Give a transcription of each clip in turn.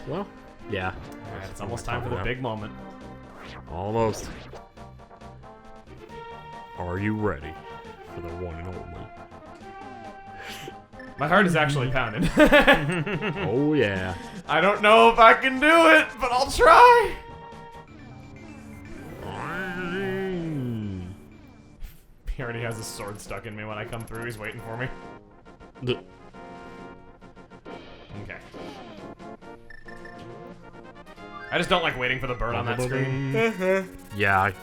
Well, yeah. Alright, it's almost time for the big moment. Almost. Are you ready for the one and only? My heart is actually pounding. Oh, yeah. I don't know if I can do it, but I'll try. He already has his sword stuck in me when I come through. He's waiting for me. Okay. I just don't like waiting for the bird on that screen. Yeah, I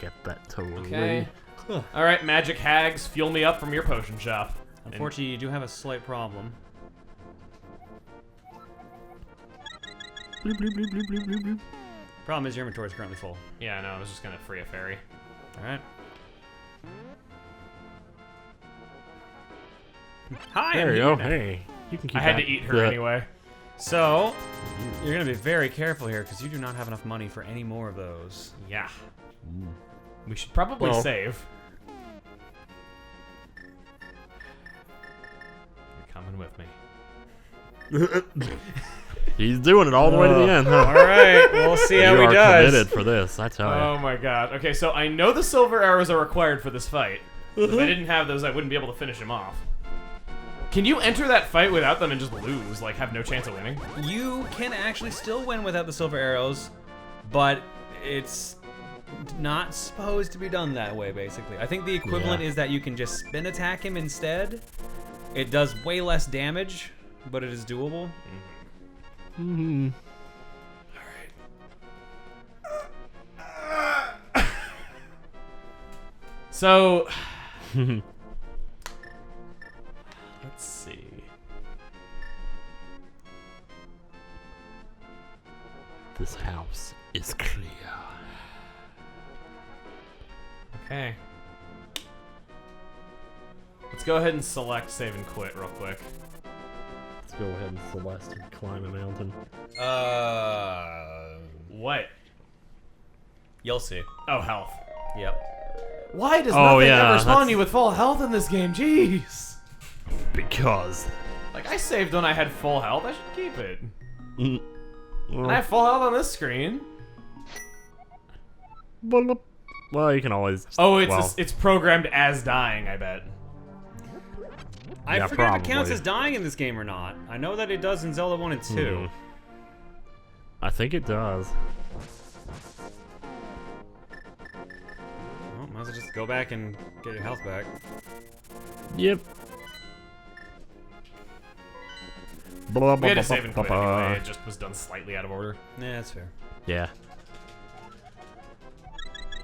get that totally. Okay. Alright, magic hags, fuel me up from your potion shop. Unfortunately, you do have a slight problem. Bloop, bloop, bloop, bloop, bloop, bloop, bloop. Problem is your inventory is currently full. Yeah, I know, I was just gonna free a fairy. Alright. Hi, There I'm you go. here. Hey, you can keep I had that. to eat her anyway. So, you're gonna be very careful here because you do not have enough money for any more of those. Yeah. We should probably save. You're coming with me. He's doing it all the way to the end, huh? Alright, we'll see how You he are does. committed for this, I tell you. Oh my god. Okay, so I know the silver arrows are required for this fight. If I didn't have those, I wouldn't be able to finish him off. Can you enter that fight without them and just lose? Like, have no chance of winning? You can actually still win without the silver arrows, but it's not supposed to be done that way, basically. I think the equivalent is that you can just spin attack him instead. It does way less damage, but it is doable. Mm-hmm. So, let's see. This house is clear. Okay. Let's go ahead and select save and quit real quick. Let's go ahead and Celeste and climb a mountain. What? You'll see. Oh, health. Yep. Why does nothing ever spawn that's- you with full health in this game? Jeez. Because. Like, I saved when I had full health. I should keep it. Mm, And I have full health on this screen. well, you can always. Oh, it's well, it's programmed as dying, I bet. I Yeah, forget if it counts probably. as dying in this game or not. I know that it does in Zelda 1 and 2. I think it does. Well, might as well just go back and get your health back. Yep. Blah, We had blah, to save and blah, quit blah, anyway. blah. It just was done slightly out of order. Yeah, that's fair. Yeah.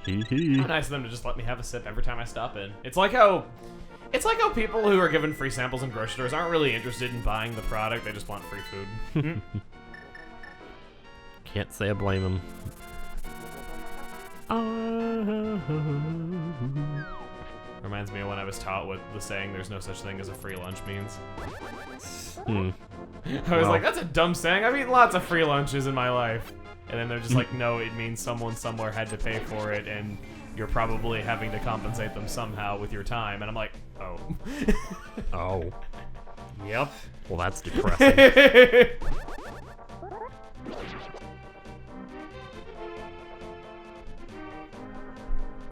Hee hee. How nice of them to just let me have a sip every time I stop in. It's like how people who are given free samples in grocery stores aren't really interested in buying the product. They just want free food. Can't say I blame him. Reminds me of when I was taught what the saying "there's no such thing as a free lunch" means. Hmm. I was Well. like, that's a dumb saying. I've eaten lots of free lunches in my life. And then they're just like, no, it means someone somewhere had to pay for it, and you're probably having to compensate them somehow with your time. And I'm like, oh. Oh. Yep. Well, that's depressing.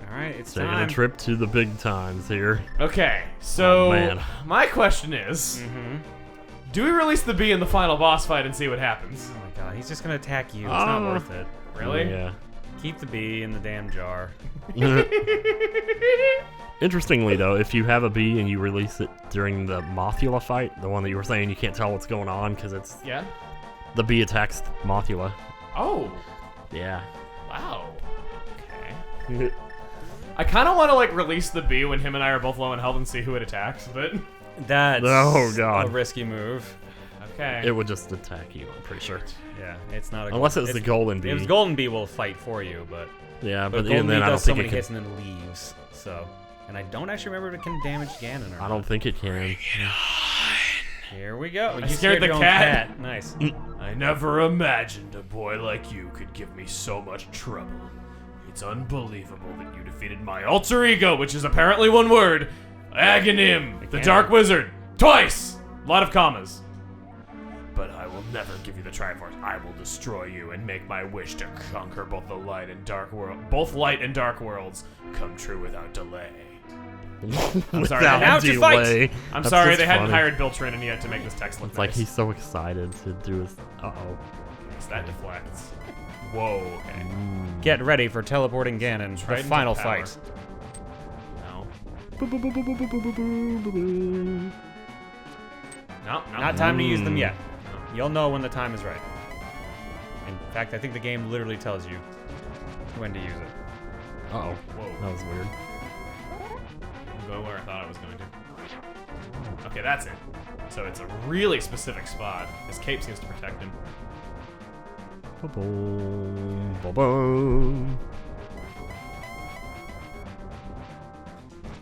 Alright, it's Taking time. a trip to the big times here. Okay, so Oh, man. my question is, do we release the bee in the final boss fight and see what happens? Oh my god, he's just gonna attack you. It's not worth it. Really? Yeah. Keep the bee in the damn jar. Interestingly, though, if you have a bee and you release it during the Mothula fight, the one that you were saying you can't tell what's going on because it's Yeah? the bee attacks Mothula. Oh, Yeah. wow. Okay. I kind of want to, like, release the bee when him and I are both low in health and see who it attacks, but... That's Oh, God. a risky move. Okay. It would just attack you, I'm pretty sure. Yeah, it's not a Unless it's the golden bee. If it's golden bee, will fight for you, but Yeah, but but golden even bee then I don't does so think many it hits can. and then leaves. So, and I don't actually remember if it can damage Ganon or not. I don't think it can. Here we go. You scared the your own cat. Nice. I never imagined a boy like you could give me so much trouble. It's unbelievable that you defeated my alter ego, which is apparently one word, Aghanim, the Again. Dark Wizard, twice! A lot of commas. But I will never give you the Triforce. I will destroy you and make my wish to conquer both the light and dark worlds come true without delay. I'm sorry. Now to fight! I'm That's sorry, just they hadn't funny. hired Bill Trinan yet to make this text look It's nice. like he's so excited to do his. Uh-oh. So that deflects. Whoa, okay. Get ready for teleporting Ganon. The Trident final of power. fight. No. No, no. Not time to use them yet. You'll know when the time is right. In fact, I think the game literally tells you when to use it. Uh-oh. Whoa. That was weird. Go where I thought I was going to. Okay, that's it. So it's a really specific spot. His cape seems to protect him. Ba-boom, ba-boom.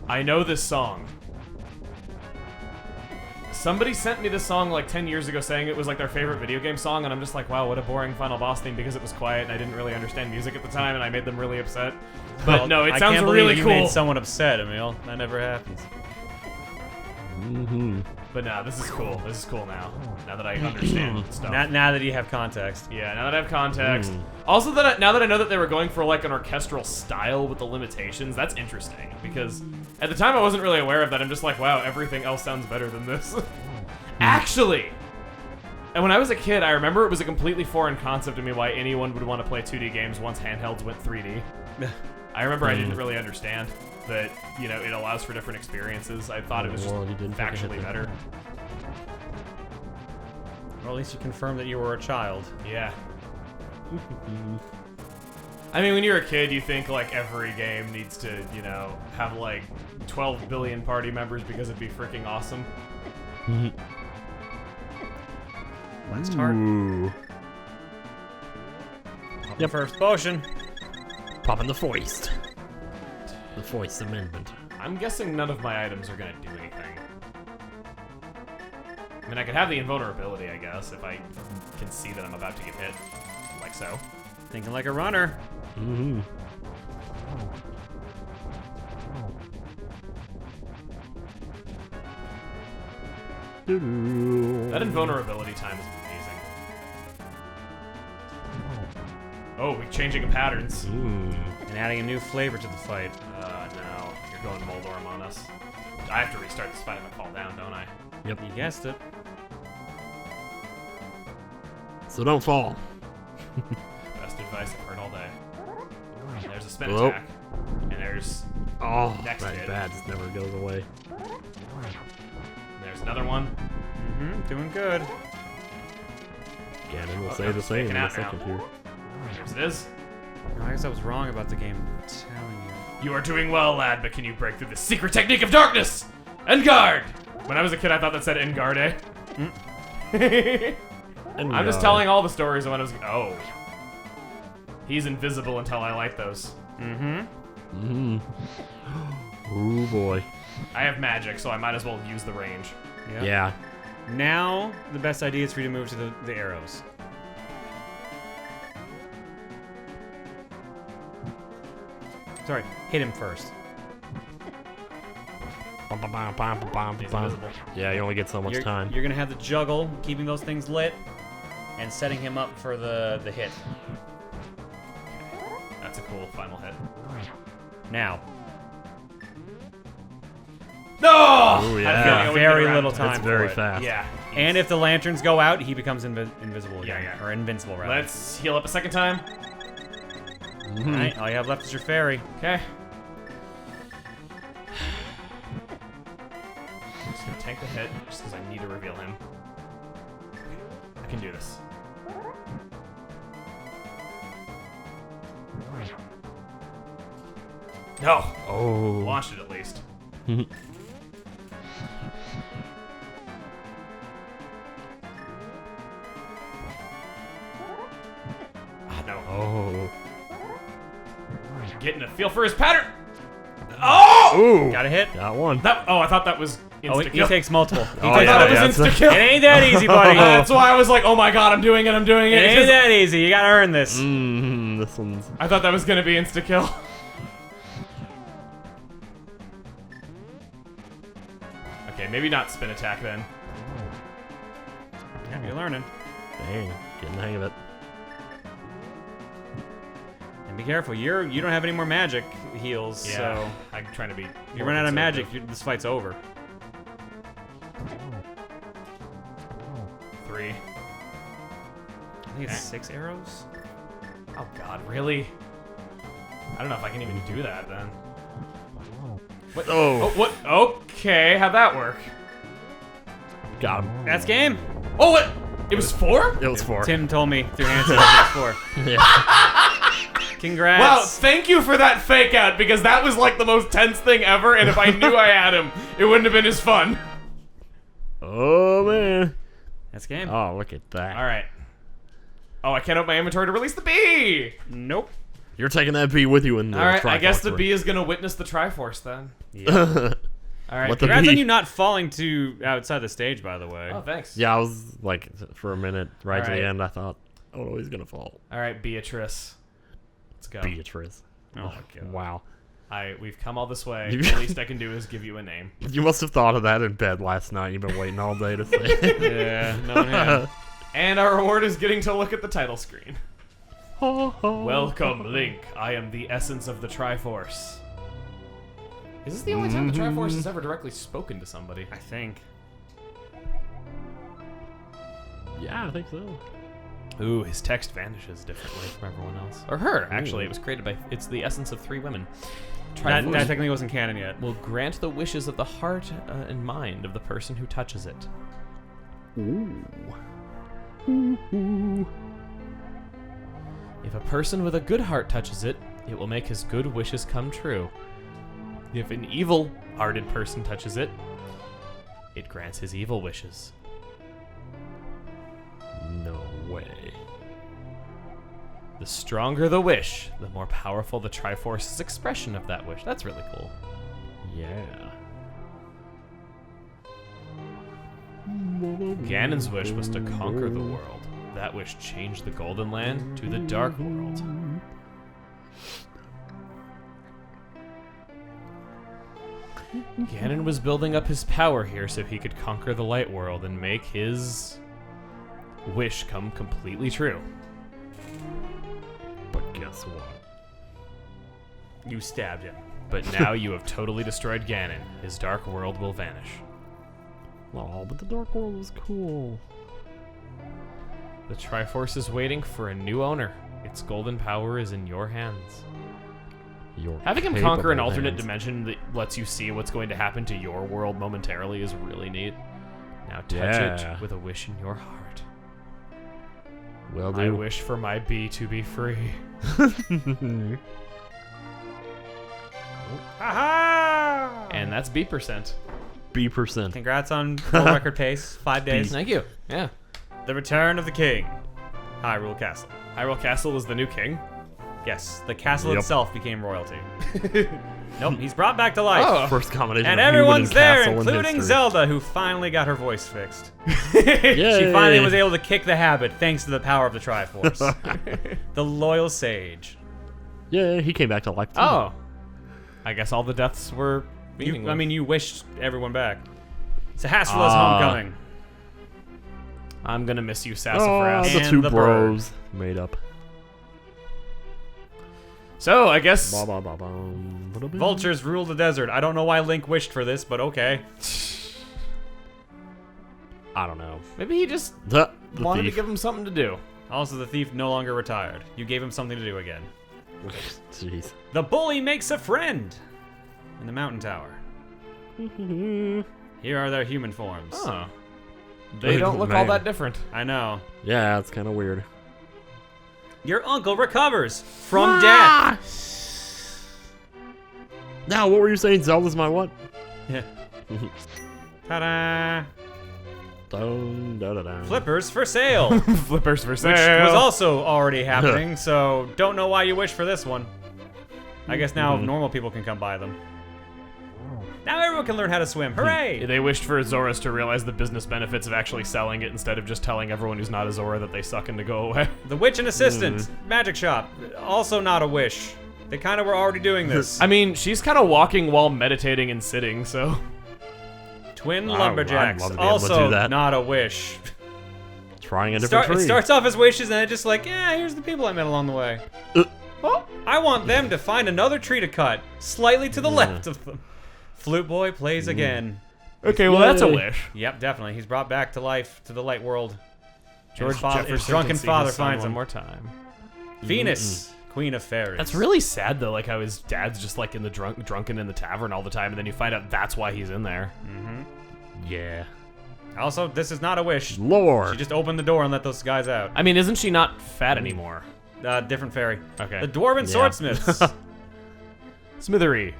I know this song. Somebody sent me this song like 10 years ago saying it was like their favorite video game song, and I'm just like, wow, what a boring final boss theme because it was quiet and I didn't really understand music at the time and I made them really upset. But Well, no, it I sounds can't really believe you cool. made someone upset, Emil. That never happens. Mm-hmm. But no, this is cool. This is cool now. Now that I understand stuff. Now that you have context. Yeah, now that I have context. Also, now that I know that they were going for like an orchestral style with the limitations, that's interesting. Because at the time I wasn't really aware of that. I'm just like, wow, everything else sounds better than this. Actually! And when I was a kid, I remember it was a completely foreign concept to me why anyone would want to play 2D games once handhelds went 3D. I remember I didn't really understand that, you know, it allows for different experiences. I thought it was just Well, you didn't take a hit factually then. better. Well, at least you confirmed that you were a child. Yeah. I mean, when you're a kid, you think like every game needs to, you know, have like 12 billion party members because it'd be freaking awesome. Last heart. Ooh. Yep. First potion. Popping the foist. The foist amendment. I'm guessing none of my items are gonna do anything. I mean, I could have the invulnerability, I guess, if I can see that I'm about to get hit. Like so. Thinking like a runner. Mm-hmm. That invulnerability time is amazing. Oh, we're changing patterns. Mm. And adding a new flavor to the fight. No. You're going Moldorm on us. I have to restart this fight if I fall down, don't I? You guessed it. So don't fall. Best advice I've heard all day. There's a spin Hello? attack. And there's Oh, Next that hit. bad just never goes away. another one. Mm-hmm, doing good. Ganon will Oh, say I'm the just same in faking a out now. second here. There's it is. I guess I was wrong about the game telling you. You are doing well, lad, but can you break through the secret technique of darkness? Engard! When I was a kid, I thought that said Engarde. I'm just telling all the stories of when I was. Oh. He's invisible until I light those. Mm-hmm. Ooh boy. I have magic, so I might as well use the range. Yep. Yeah. Now, the best idea is for you to move to the arrows. Sorry, hit him first. Bum, bum, bum, bum, bum, bum, He's bum. invisible. Yeah, you only get so much time. You're gonna have the juggle, keeping those things lit, and setting him up for the hit. That's a cool final hit. Now, No! Oh, I yeah. had a feeling I wouldn't Very get around little to it. time. It's very for it. fast. Yeah. and if the lanterns go out, he becomes invisible again. Yeah, yeah. Or invincible, rather. Let's heal up a second time. Alright, all you have left is your fairy. Okay. I'm just gonna tank the hit, just because I need to reveal him. I can do this. No! Oh. Launched it at least. Ah, no. Oh. Getting a feel for his pattern. Oh! Ooh. Got a hit? Got one. I thought that was Oh, he insta-kill. takes multiple. He Oh, I takes thought yeah, it was yeah, insta-kill. It ain't that easy, buddy. That's why I was like, oh my god, I'm doing it. It ain't that easy. You gotta earn this. Mm-hmm. This one's. I thought that was gonna be insta-kill. Okay, maybe not spin attack then. Yeah, you're learning. Dang, getting the hang of it. And be careful. You don't have any more magic heals, Yeah, so I'm trying to be. if you run out of magic, this fight's over. 3. I think it's 6 arrows. Oh God, really? I don't know if I can even do that then. What? Oh. What? Okay, how'd that work? Got him. That's game. Oh, what? It was 4? It was 4. Tim told me through Hanson it was 4. Yeah. Congrats. Wow, thank you for that fake out because that was like the most tense thing ever, and if I knew I had him, it wouldn't have been as fun. Oh, man. That's game. Oh, look at that. All right. Oh, I can't open my inventory to release the bee. Nope. You're taking that bee with you in the All right, I guess Triforce the room. bee is gonna witness the Triforce then. Yeah. All right. What the Congrats bee? on you not falling to outside the stage, by the way. Oh, thanks. Yeah, I was like, for a minute, right to Alright. the end, I thought, oh, no, he's gonna fall. All right, Beatrice. Let's go. Beatrice. Oh my god. Wow. We've come all this way. The least I can do is give you a name. You must have thought of that in bed last night. You've been waiting all day to say it. Yeah, no one had. And our reward is getting to look at the title screen. Welcome. Welcome, Link. I am the essence of the Triforce. Is this the only time the Triforce has ever directly spoken to somebody? I think. Yeah, I think so. Ooh, his text vanishes differently from everyone else. Or her, actually. It was created by... It's the essence of 3 women. That Triforce technically wasn't canon yet. will grant the wishes of the heart and mind of the person who touches it. Ooh. Ooh. If a person with a good heart touches it, it will make his good wishes come true. If an evil-hearted person touches it, it grants his evil wishes. No way. The stronger the wish, the more powerful the Triforce's expression of that wish. That's really cool. Yeah. Ganon's wish was to conquer the world. That wish changed the Golden Land to the Dark World. Ganon was building up his power here so he could conquer the Light World and make his wish come completely true. But guess what? You stabbed him. But now you have totally destroyed Ganon. His Dark World will vanish. Oh, but the Dark World was cool. The Triforce is waiting for a new owner. Its golden power is in your hands. Your Having him conquer an capable alternate hands. dimension that lets you see what's going to happen to your world momentarily is really neat. Now touch Yeah. it with a wish in your heart. Will I do. wish for my bee to be free. Haha! And that's B%. B%. Congrats on world record pace. 5 days. Thank you. Yeah. The return of the king. Hyrule Castle. Hyrule Castle is the new king. Yes, the castle Yep. itself became royalty. Nope, he's brought back to life. Oh. First combination And of human everyone's there, castle in including history. Zelda, who finally got her voice fixed. Yay. She finally was able to kick the habit thanks to the power of the Triforce. The loyal sage. Yeah, he came back to life too. Oh. I guess all the deaths were meaningless. You wished everyone back. Sahassala's Ah. homecoming. I'm gonna miss you, Oh, Sassafras. the And two the bros made up. So, I guess... Vultures rule the desert. I don't know why Link wished for this, but okay. I don't know. Maybe he just The wanted thief. to give him something to do. Also, the thief no longer retired. You gave him something to do again. Jeez. The bully makes a friend in the mountain tower. Here are their human forms. Oh. They don't look all Man. that different. I know. Yeah, it's kind of weird. Your uncle recovers from death. Now, what were you saying? Zelda's my what? Yeah. Ta-da! Dun, da, da, da. Flippers for sale. Flippers for Which sale. was also already happening, so don't know why you wish for this one. I guess now normal people can come buy them. Now everyone can learn how to swim. Hooray! They wished for Azoras to realize the business benefits of actually selling it instead of just telling everyone who's not Azora that they suck and to go away. The Witch and Assistant, Magic Shop, also not a wish. They kind of were already doing this. I mean, she's kind of walking while meditating and sitting, so... Twin I'd Lumberjacks, love to be able to also do that. not a wish. Trying a different tree. It starts off as wishes, and it's just like, yeah, here's the people I met along the way. Oh, I want them to find another tree to cut, slightly to the left of them. Flute Boy plays again. Okay, well, that's a wish. Yep, definitely. He's brought back to life, to the light world. George His drunken father finds him. one more time. Venus, Queen of Fairies. That's really sad, though, like how his dad's just like in the drunken in the tavern all the time, and then you find out that's why he's in there. Yeah. Also, this is not a wish. Lord. She just opened the door and let those guys out. I mean, isn't she not fat anymore? Different fairy. Okay. The Dwarven Swordsmiths. Smithery.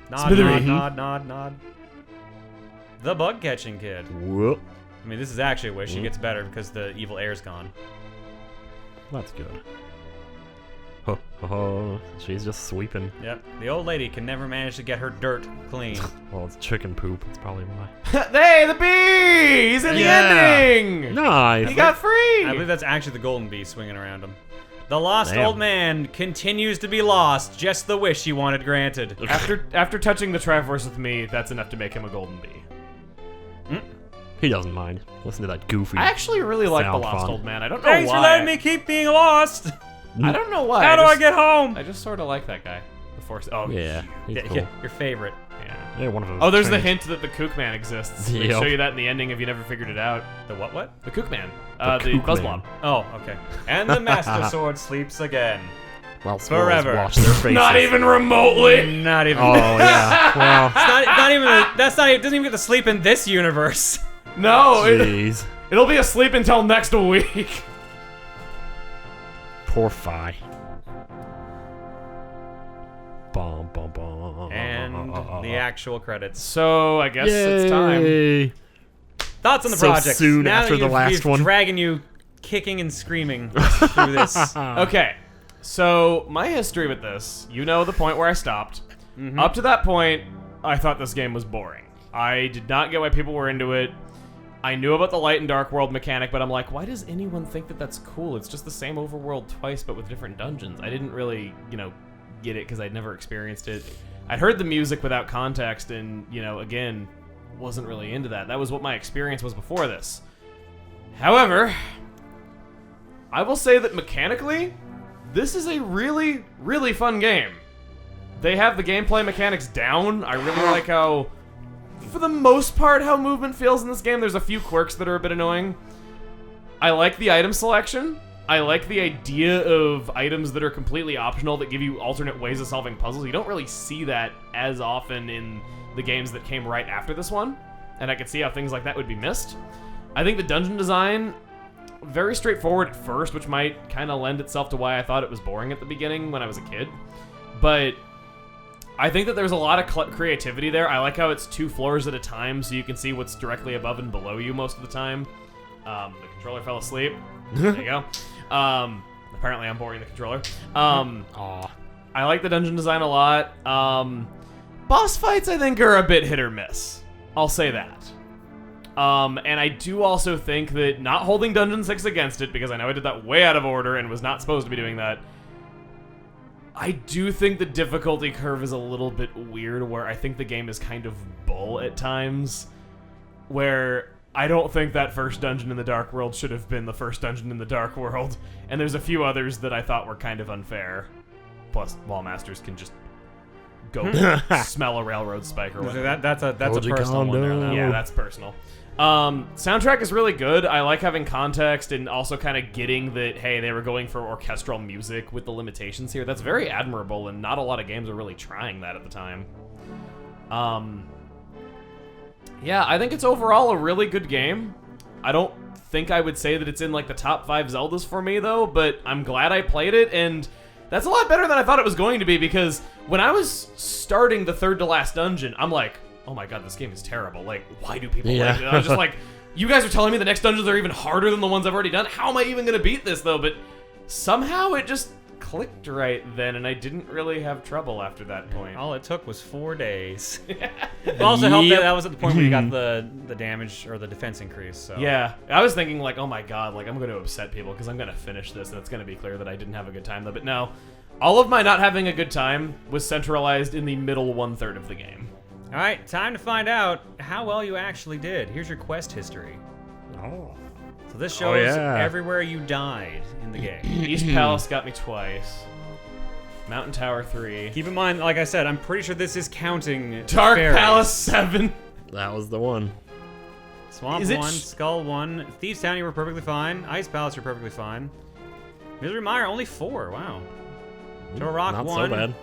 Nod, Smithery. nod. The Bug Catching Kid. Whoop. I mean, this is actually a wish. He gets better because the evil air's gone. That's good. She's just sweeping. Yep. The old lady can never manage to get her dirt clean. Well, it's chicken poop. That's probably why. Hey, the bee! He's in the ending! Nice. He got free! I believe that's actually the golden bee swinging around him. The lost old man continues to be lost, just the wish he wanted granted. After touching the Triforce with me, that's enough to make him a golden bee. He doesn't mind. Listen to that goofy. I actually really like the sound lost fun. old man. I don't know Thanks why. for letting me keep being lost. I don't know why. How do I get home? I just sort of like that guy. The Force. Oh, Yeah. He's Yeah, cool. your favorite. yeah. Yeah, one of them. Oh, there's the hint that the Kook Man exists. They Yep. show you that in the ending if you never figured it out. The what? The Kook Man. The The Kook Buzzblob. Man. Oh, okay. And the Master Sword sleeps again. Well, Forever. Watch their faces. Not even remotely! Not even. Oh yeah. Well. not even. That's not. It doesn't even get to sleep in this universe. No! Jeez. It'll be asleep until next week. Poor Fi. Bum, bum, bum. And the actual credits. So, I guess it's time. Yay. Thoughts on the So project? soon now after that the last we've one. dragging you, kicking and screaming through this. Okay, so my history with this, you know the point where I stopped. Up to that point, I thought this game was boring. I did not get why people were into it. I knew about the light and dark world mechanic, but I'm like, why does anyone think that that's cool? It's just the same overworld twice, but with different dungeons. I didn't really, get it because I'd never experienced it. I'd heard the music without context, and, again, wasn't really into that. That was what my experience was before this. However, I will say that mechanically, this is a really, really fun game. They have the gameplay mechanics down. I really like how, for the most part, how movement feels in this game. There's a few quirks that are a bit annoying. I like the item selection. I like the idea of items that are completely optional that give you alternate ways of solving puzzles. You don't really see that as often in the games that came right after this one, and I could see how things like that would be missed. I think the dungeon design, very straightforward at first, which might kind of lend itself to why I thought it was boring at the beginning when I was a kid. But I think that there's a lot of creativity there. I like how it's 2 floors at a time, so you can see what's directly above and below you most of the time. The controller fell asleep. There you go. Apparently I'm boring the controller. Aw. I like the dungeon design a lot. Boss fights, I think, are a bit hit or miss. I'll say that. And I do also think that not holding Dungeon 6 against it, because I know I did that way out of order and was not supposed to be doing that, I do think the difficulty curve is a little bit weird, where I think the game is kind of bull at times, where I don't think that first dungeon in the Dark World should have been the first dungeon in the Dark World, and there's a few others that I thought were kind of unfair. Plus, Wall Masters can just go smell a railroad spike or whatever. That's a personal one there. Yeah, that's personal. Soundtrack is really good. I like having context and also kind of getting that, hey, they were going for orchestral music with the limitations here. That's very admirable, and not a lot of games are really trying that at the time. Yeah, I think it's overall a really good game. I don't think I would say that it's in like the top 5 Zeldas for me though, but I'm glad I played it, and that's a lot better than I thought it was going to be, because when I was starting the third to last dungeon, I'm like, oh my god, this game is terrible. Like, why do people like it? I was just like, you guys are telling me the next dungeons are even harder than the ones I've already done? How am I even going to beat this, though? But somehow it just clicked right then, and I didn't really have trouble after that point. All it took was 4 days. It also helped that was at the point where you got the damage or the defense increase. So. Yeah, I was thinking like, oh my god, like I'm going to upset people because I'm going to finish this, and it's going to be clear that I didn't have a good time, though. But no, all of my not having a good time was centralized in the middle 1/3 of the game. All right, time to find out how well you actually did. Here's your quest history. Oh. So this shows yeah. everywhere you died in the game. East Palace got me twice. Mountain Tower 3. Keep in mind, like I said, I'm pretty sure this is counting Dark fairies. Palace 7. That was the one. Swamp Is it 1, Skull 1, Thieves Town, you were perfectly fine. Ice Palace, you're perfectly fine. Misery Mire, only 4. Wow. Joe Rock Not 1. so bad.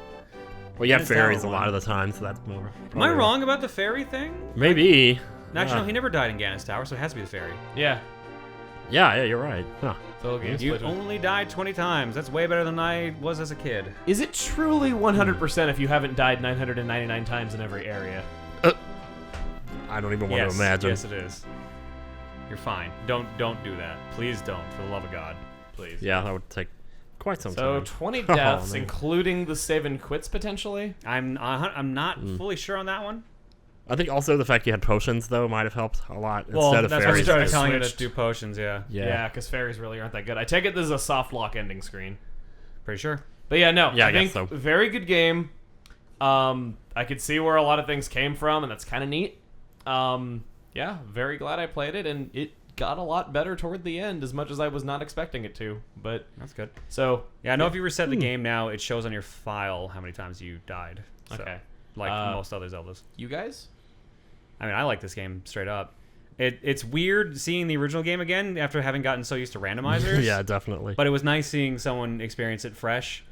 Well, you have Dennis fairies a Tower lot 1. of the time, so that's more. Am I wrong about the fairy thing? Maybe. Actually, no, he never died in Ganon Tower, so it has to be the fairy. Yeah. Yeah, you're right. Huh. So You only died 20 times. That's way better than I was as a kid. Is it truly 100% if you haven't died 999 times in every area? I don't even want to imagine. Yes, it is. You're fine. Don't do that. Please don't, for the love of God. Please. Yeah, that would take quite some So time. 20 Oh, deaths, man. including the save and quits potentially. I'm not fully sure on that one. I think also the fact you had potions, though, might have helped a lot Well, instead of that's why we fairies. started I telling you to switched. do potions, yeah. Yeah, because fairies really aren't that good. I take it this is a soft lock ending screen. Pretty sure. But yeah, no, Yeah, I think guess so. very good game. I could see where a lot of things came from, and that's kind of neat. Yeah, very glad I played it, and it got a lot better toward the end, as much as I was not expecting it to. But That's good. so Yeah, I know if you reset the game now, it shows on your file how many times you died. So, Okay. Like most other Zeldas. you guys, I mean, I like this game straight up. It's weird seeing the original game again after having gotten so used to randomizers. Yeah, definitely. But it was nice seeing someone experience it fresh.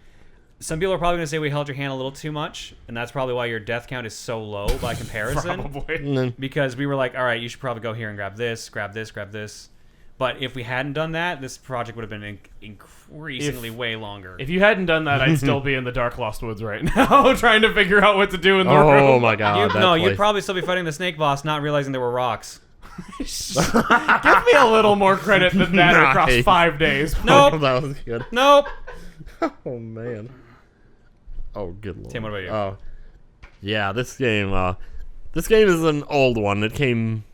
Some people are probably going to say we held your hand a little too much, and that's probably why your death count is so low by comparison. probably. Mm, Because we were like, all right, you should probably go here and grab this, grab this, grab this. But if we hadn't done that, this project would have been increasingly way longer. If you hadn't done that, I'd still be in the Dark Lost Woods right now, trying to figure out what to do in the room. Oh my god. that you'd place. probably still be fighting the snake boss, not realizing there were rocks. Give me a little more credit than that across Nice. 5 days. Nope. That was good. Nope. Oh man. Oh good lord. Tim, what about you? Oh, yeah. This game is an old one. It came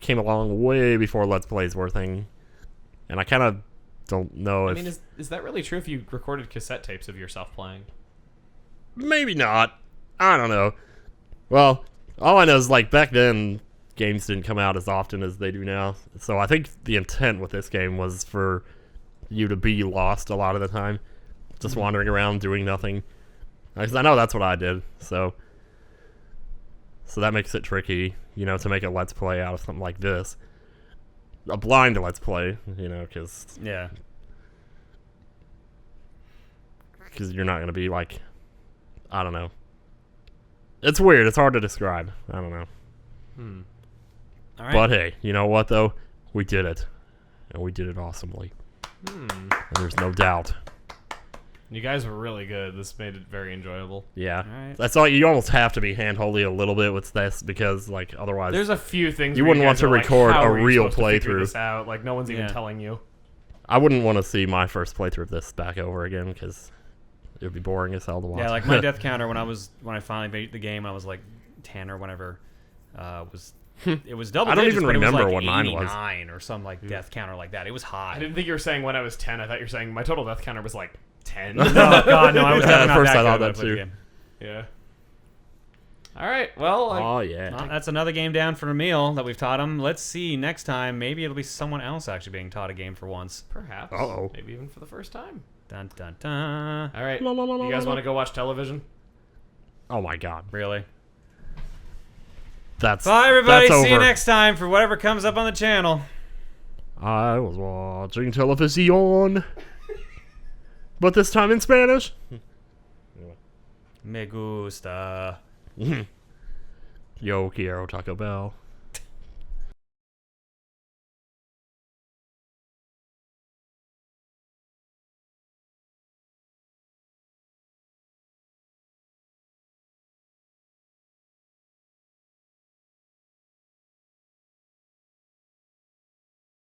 along way before Let's Plays were a thing, and I kind of don't know I if mean, is that really true if you recorded cassette tapes of yourself playing? maybe not. I don't know. Well, all I know is like back then games didn't come out as often as they do now. So I think the intent with this game was for you to be lost a lot of the time, just wandering around doing nothing. Because I know that's what I did. So that makes it tricky, to make a Let's Play out of something like this. A blind Let's Play, because Yeah. you're not going to be like, I don't know. It's weird. It's hard to describe. I don't know. All right. But hey, you know what though? We did it. And we did it awesomely. And there's no doubt. You guys were really good. This made it very enjoyable. Yeah. Alright. That's all. You almost have to be hand-holdy a little bit with this because, like, otherwise... There's a few things You where wouldn't want guys to are like, record how a are you real supposed to figure playthrough. this out? Like, no one's even Yeah. telling you. I wouldn't want to see my first playthrough of this back over again because it would be boring as hell to watch. Yeah, like my death counter when I finally beat the game, I was like 10 or whatever. It was double I don't digits, even but it was remember like what mine was. 89 or some like death counter like that. It was high. I didn't think you were saying when I was 10. I thought you were saying my total death counter was like 10. Oh god, no! I was Yeah, definitely at not first that I thought good when that played the too. game. Yeah. All right. Well, Oh, yeah. Well, that's another game down for Emil that we've taught him. Let's see next time. Maybe it'll be someone else actually being taught a game for once. perhaps. Uh-oh. Maybe even for the first time. Dun dun dun. All right. La, la, la, la, You guys la, want to go watch television? Oh, my God. Really? That's Bye, everybody. That's See you over. next time for whatever comes up on the channel. I was watching television, but this time in Spanish. Me gusta. Yo quiero Taco Bell.